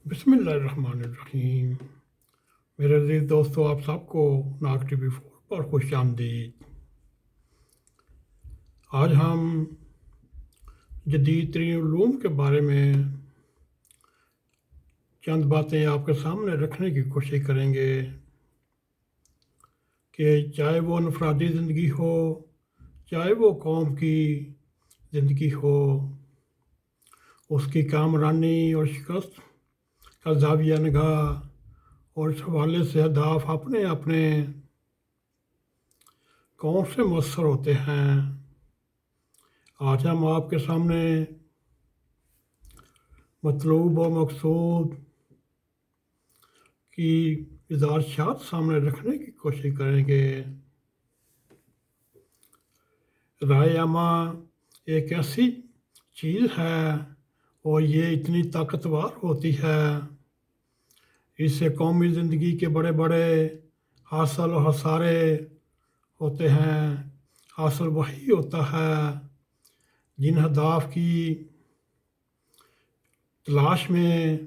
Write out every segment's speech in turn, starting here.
بسم اللہ الرحمن الرحیم۔ میرے عزیز دوستو، آپ سب کو ناک ٹی وی 4 پر خوش آمدید۔ آج ہم جدید ترین علوم کے بارے میں چند باتیں آپ کے سامنے رکھنے کی کوشش کریں گے کہ چاہے وہ انفرادی زندگی ہو، چاہے وہ قوم کی زندگی ہو، اس کی کامرانی اور شکست کا زاویہ نگاہ اور اس حوالے سے اہداف اپنے اپنے کون سے مؤثر ہوتے ہیں۔ آج ہم آپ کے سامنے مطلوب و مقصود کی گزارشات سامنے رکھنے کی کوشش کریں گے۔ رائے عامہ ایک ایسی چیز ہے اور یہ اتنی طاقتور ہوتی ہے، اس سے قومی زندگی کے بڑے بڑے حاصل و خسارے ہوتے ہیں۔ حاصل وہی ہوتا ہے جن اہداف کی تلاش میں،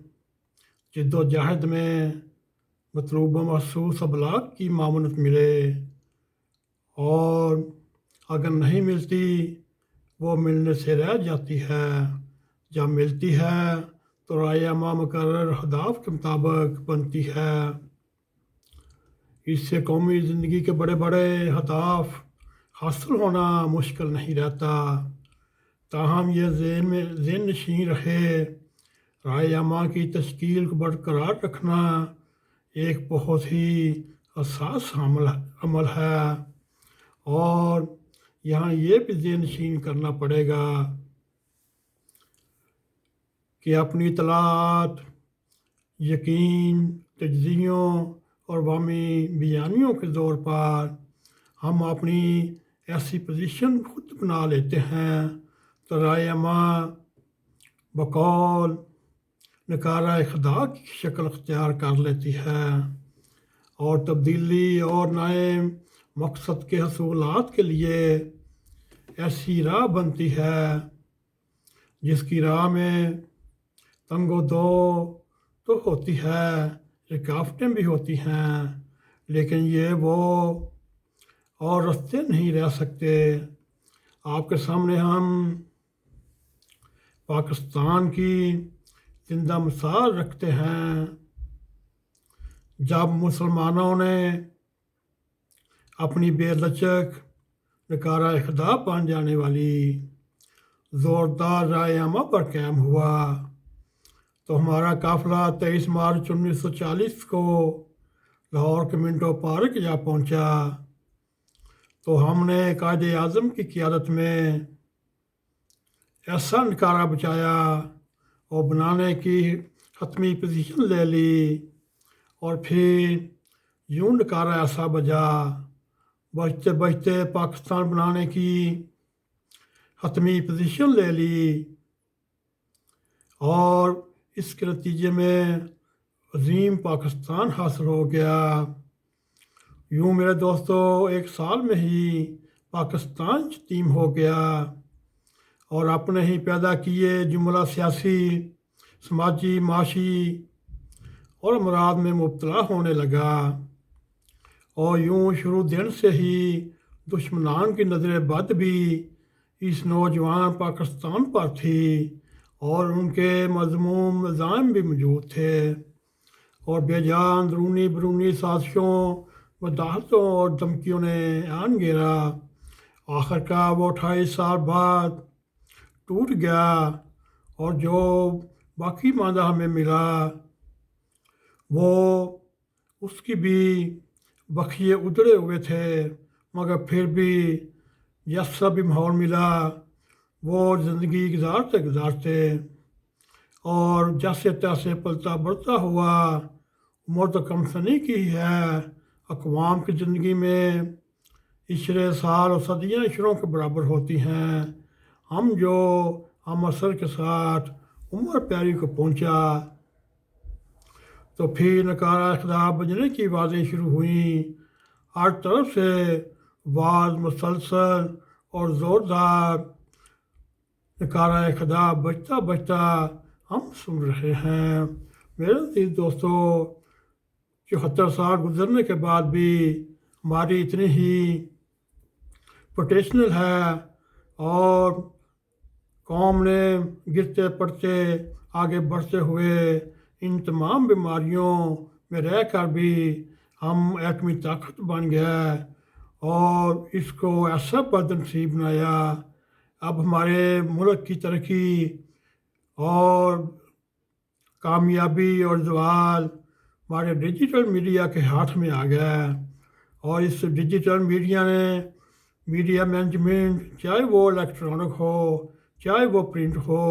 جد و جہد میں مطلوبہ محسوس ابلاغ کی معاونت ملے، اور اگر نہیں ملتی وہ ملنے سے رہ جاتی ہے۔ جب ملتی ہے تو رائے عامہ مقرر اہداف کے مطابق بنتی ہے۔ اس سے قومی زندگی کے بڑے بڑے اہداف حاصل ہونا مشکل نہیں رہتا۔ تاہم یہ ذہن نشین رہے، رائے عامہ کی تشکیل کو برقرار رکھنا ایک بہت ہی حساس عمل ہے، اور یہاں یہ بھی ذہن نشین کرنا پڑے گا کہ اپنی اطلاعات، یقین، تجزیوں اور عوامی بیانیوں کے زور پر ہم اپنی ایسی پوزیشن خود بنا لیتے ہیں تو رائے عامہ بقول نکارہ خدا کی شکل اختیار کر لیتی ہے، اور تبدیلی اور نئے مقصد کے حصولات کے لیے ایسی راہ بنتی ہے جس کی راہ میں تنگ و دو تو ہوتی ہے، رکاوٹیں بھی ہوتی ہیں، لیکن یہ وہ اور راستے نہیں رہ سکتے۔ آپ کے سامنے ہم پاکستان کی زندہ مثال رکھتے ہیں، جب مسلمانوں نے اپنی بے لچک، نکارہ خدا بن جانے والی زوردار رائے عامہ پر قائم ہوا تو ہمارا قافلہ 23 مارچ 1940 کو لاہور کے منٹو پارک جا پہنچا، تو ہم نے قائد اعظم کی قیادت میں ایسا نکارہ بچایا اور بنانے کی حتمی پوزیشن لے لی، اور پھر یوں نکارہ ایسا بجا، بجتے بجتے پاکستان بنانے کی حتمی پوزیشن لے لی، اور اس کے نتیجے میں عظیم پاکستان حاصل ہو گیا۔ یوں میرے دوستو 1 سال میں ہی پاکستان یتیم ہو گیا اور اپنے ہی پیدا کیے جملہ سیاسی، سماجی، معاشی اور امراض میں مبتلا ہونے لگا، اور یوں شروع دن سے ہی دشمنان کی نظر بد بھی اس نوجوان پاکستان پر تھی، اور ان کے مذموم عزائم بھی موجود تھے، اور بے جان اندرونی بیرونی سازشوں، مداحتوں اور دھمکیوں نے آن گھیرا۔ آخر کار وہ 28 سال بعد ٹوٹ گیا، اور جو باقی ماندہ ہمیں ملا وہ اس کی بھی بخیے ادھڑے ہوئے تھے، مگر پھر بھی جیسا بھی ماحول ملا وہ زندگی گزارتے اور جیسے تیسے پلتا بڑھتا ہوا۔ عمر تو کم سنی کی ہے، اقوام کی زندگی میں عشرے سال اور صدیاں عشروں کے برابر ہوتی ہیں۔ ہم عصر کے ساتھ عمر پیری کو پہنچا تو پھر نکارہ خدا بجنے کی آوازیں شروع ہوئیں، ہر طرف سے آواز مسلسل اور زوردار نکارہ خدا بجتا بجتا ہم سن رہے ہیں۔ میرے عزیز دوستو، 74 سال گزرنے کے بعد بھی ہماری اتنی ہی پوٹینشیل ہے، اور قوم نے گرتے پڑتے آگے بڑھتے ہوئے ان تمام بیماریوں میں رہ کر بھی ہم ایٹمی طاقت بن گیا، اور اس کو ایسا بدنصیب بنایا۔ اب ہمارے ملک کی ترقی اور کامیابی اور زوال ہمارے ڈیجیٹل میڈیا کے ہاتھ میں آ گیا ہے، اور اس ڈیجیٹل میڈیا نے میڈیا مینجمنٹ، چاہے وہ الیکٹرانک ہو چاہے وہ پرنٹ ہو،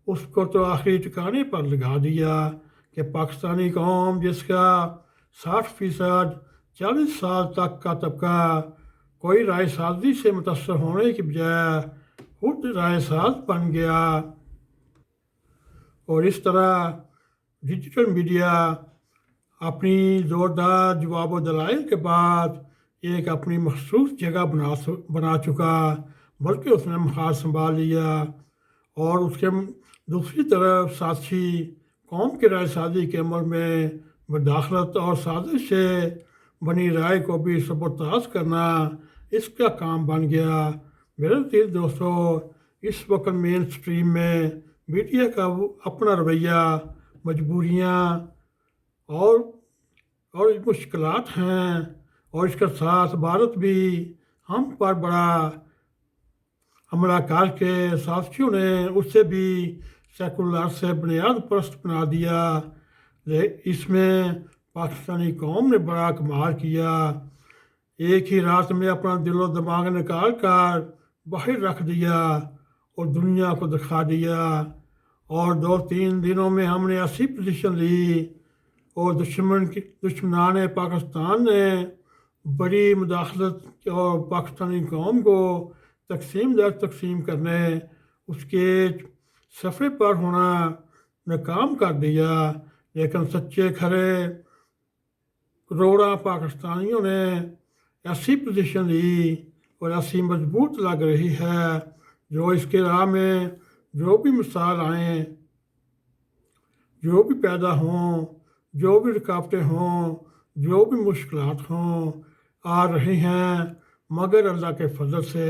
اس کو تو آخری ٹھکانے پر لگا دیا کہ پاکستانی قوم، جس کا 60% 40 سال تک کا طبقہ کوئی رائے سازی سے متاثر ہونے کی بجائے خود رائے ساز بن گیا، اور اس طرح ڈیجیٹل میڈیا اپنی زوردار جواب و دلائل کے بعد ایک اپنی مخصوص جگہ بنا چکا، بلکہ اس نے محاذ سنبھال لیا، اور اس کے دوسری طرف ساتھی قوم کی رائے سازی کے عمل میں مداخلت اور سازش سے بنی رائے کو بھی سبوتاژ کرنا اس کا کام بن گیا۔ میرے عزیز دوستو، اس وقت مین سٹریم میں میڈیا کا اپنا رویہ، مجبوریاں اور مشکلات ہیں، اور اس کے ساتھ بھارت بھی ہم پر بڑا حملہ کر کے ساتھیوں نے اسے بھی سیکولر سے بنیاد پرست بنا دیا۔ اس میں پاکستانی قوم نے بڑا کمال کیا، ایک ہی رات میں اپنا دل و دماغ نکال کر باہر رکھ دیا اور دنیا کو دکھا دیا، اور 2-3 دنوں میں ہم نے ایسی پوزیشن لی، اور دشمنان پاکستان نے بڑی مداخلت اور پاکستانی قوم کو تقسیم کرنے، اس کے صفحے پر ہونا ناکام کر دیا، لیکن سچے کھرے کروڑا پاکستانیوں نے ایسی پوزیشن لی اور ایسی مضبوط لگ رہی ہے، جو اس کے راہ میں جو بھی مثال آئیں، جو بھی پیدا ہوں، جو بھی رکاوٹیں ہوں، جو بھی مشکلات ہوں، آ رہی ہیں، مگر اللہ کے فضل سے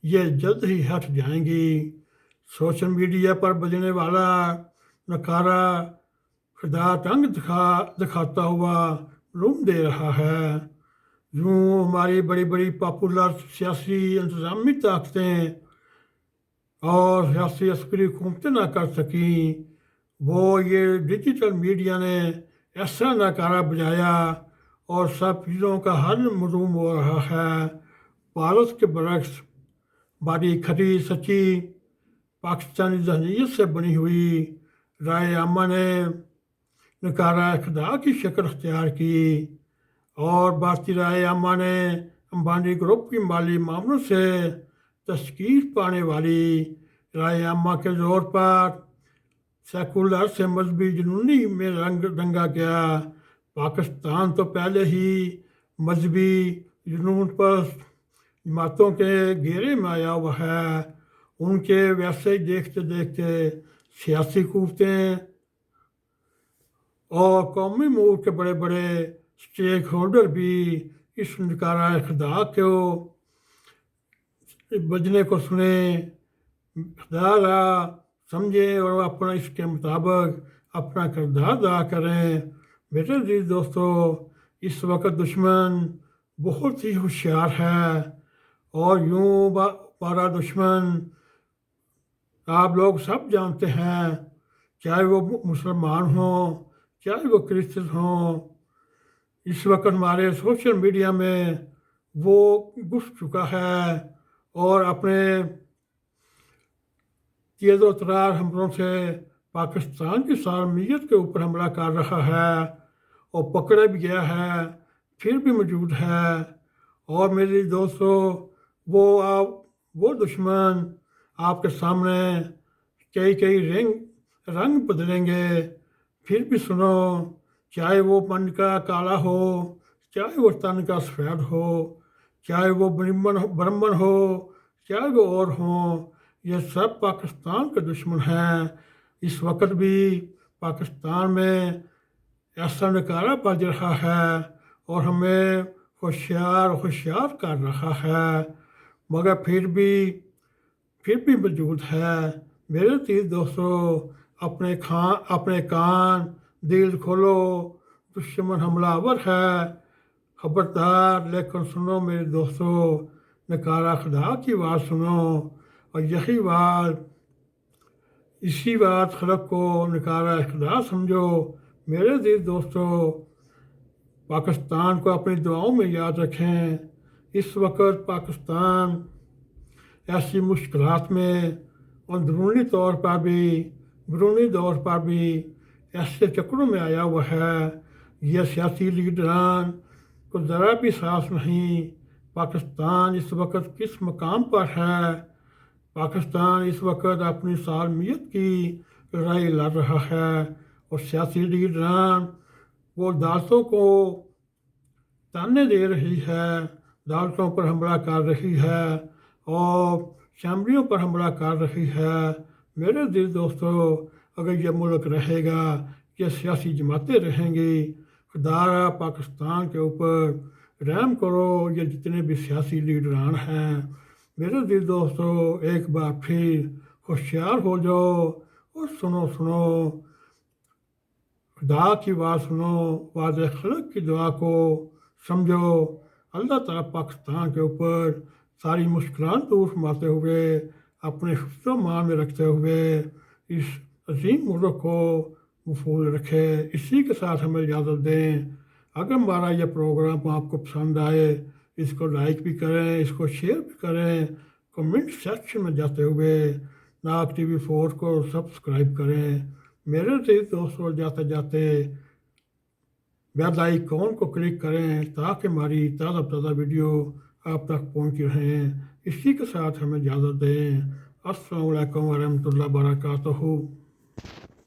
یہ جلد ہی ہٹ جائیں گی۔ سوشل میڈیا پر بجنے والا نکارا خدا ٹنگ دکھاتا ہوا معلوم دے رہا ہے، یوں ہماری بڑی بڑی پاپولر سیاسی انتظامی طاقتیں اور سیاسی عسکری حکومتیں نہ کر سکیں، وہ یہ ڈیجیٹل میڈیا نے ایسا ناکارہ بجایا، اور سب چیزوں کا حل معلوم ہو رہا ہے۔ بھارت کے برعکس ہماری کھری سچی پاکستانی ذہنیت سے بنی ہوئی رائے عامہ نے نکارہ خدا کی شکل اختیار کی، اور بھارتی رائے عامہ نے امبانی گروپ کی مالی معاملوں سے تشکیل پانے والی رائے عامہ کے زور پر سیکولر سے مذہبی جنونی میں رنگا گیا۔ پاکستان تو پہلے ہی مذہبی جنون پر جماعتوں کے گھیرے میں آیا ہوا ہے، ان کے ویسے ہی دیکھتے دیکھتے سیاسی قوتیں اور قومی امور کے بڑے بڑے اسٹیک ہولڈر بھی اس نکارہ خدا کو بجنے کو سنیں، خدا را سمجھیں، اور اپنا اس کے مطابق اپنا کردار ادا کریں۔ میرے عزیز دوستو، اس وقت دشمن بہت ہی ہوشیار ہے، اور یوں ہمارا دشمن آپ لوگ سب جانتے ہیں، چاہے وہ مسلمان ہوں چاہے وہ کرسچن ہوں، اس وقت ہمارے سوشل میڈیا میں وہ گھس چکا ہے، اور اپنے تیز و ترار حملوں سے پاکستان کی سالمیت کے اوپر حملہ کر رہا ہے، اور پکڑا بھی گیا ہے، پھر بھی موجود ہے۔ اور میری دوستو، وہ دشمن آپ کے سامنے کئی رنگ بدلیں گے، پھر بھی سنو، چاہے وہ من کا کالا ہو چاہے وہ تن کا سفید ہو، چاہے وہ برہمن ہو چاہے وہ اور ہوں، یہ سب پاکستان کے دشمن ہیں۔ اس وقت بھی پاکستان میں ایسا نکارہ بج رہا ہے اور ہمیں ہوشیار کر رہا ہے، مگر پھر بھی موجود ہے۔ میرے عزیز دوستو، اپنے کان دل کھولو، دشمن حملہ آور ہے، خبردار۔ لیکن سنو میرے دوستو، نکارہ خدا کی آواز سنو، اور اسی بات خلق کو نکارہ خدا سمجھو۔ میرے عزیز دوستو، پاکستان کو اپنی دعاؤں میں یاد رکھیں۔ اس وقت پاکستان ایسی مشکلات میں اندرونی طور پر بھی بیرونی طور پر بھی ایسے چکروں میں آیا ہوا ہے، یہ سیاسی لیڈران کو ذرا بھی ساس نہیں۔ پاکستان اس وقت کس مقام پر ہے؟ پاکستان اس وقت اپنی سالمیت کی لڑائی لڑ رہا ہے، اور سیاسی لیڈران وہ عدالتوں کو تانے دے رہی ہے، عدالتوں پر حملہ کر رہی ہے، اور اسمبلیوں پر حملہ کر رہی ہے۔ میرے دل دوستو، اگر یہ ملک رہے گا، یہ سیاسی جماعتیں رہیں گی، خدا پاکستان کے اوپر رحم کرو۔ یہ جتنے بھی سیاسی لیڈران ہیں، میرے دل دوستو، ایک بار پھر ہوشیار ہو جاؤ اور سنو خدا کی بات سنو، واضح خلق کی دعا کو سمجھو۔ اللہ تعالیٰ پاکستان کے اوپر ساری مشکلات دور فرماتے ہوئے، اپنے حفظ و امان میں رکھتے ہوئے اس عظیم ملک کو محفوظ رکھے۔ اسی کے ساتھ ہمیں اجازت دیں۔ اگر ہمارا یہ پروگرام آپ کو پسند آئے، اس کو لائک بھی کریں، اس کو شیئر بھی کریں، کمنٹ سیکشن میں جاتے ہوئے N.a.q TV4 کو سبسکرائب کریں۔ میرے عزیز دوستوں، جاتے بیل آئیکن کو کلک کریں تاکہ ہماری تازہ ویڈیو آپ تک پہنچ رہیں۔ اسی کے ساتھ ہمیں اجازت دیں۔ السلام علیکم ورحمۃ اللہ وبرکاتہ۔